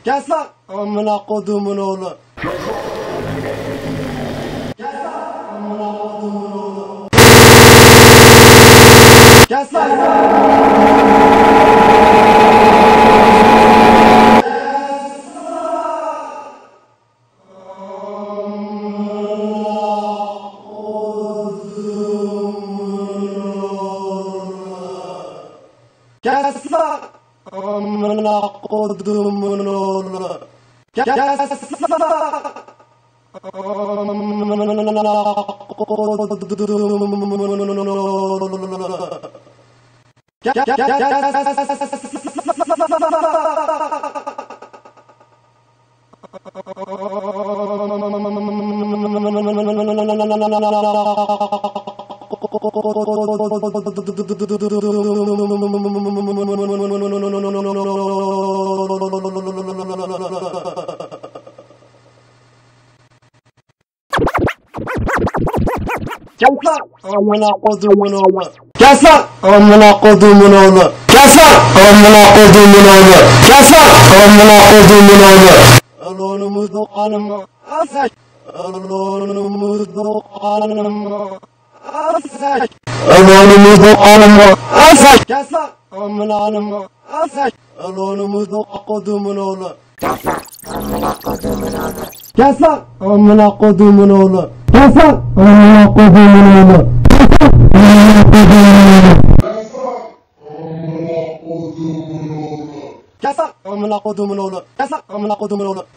Kes lan amına kodumun oğlu. Kes lan amına kodumun oğlu. Kes lan. Kes lan amına kodumun oğlu. Kes lan amına kodumun oğlu. Kes lan amına kodumun oğlu. Kes lan amına kodumun oğlu. Kes lan amına kodumun oğlu. Kes lan amına kodumun oğlu. Alonumuz dokanım. Asay. Alonumuz dokanım. Asay. Alonumuz dokanım. Asay. Kes lan amına hanım. Asay. Alonumuz kodumun oğlu. Kes lan amına kodumun oğlu. Kes lan amına kodumun oğlu. Kes lan amına kodumun oğlu. Kes lan amına kodumun oğlu. Kes lan amına kodumun oğlu. Kes lan amına kodumun oğlu.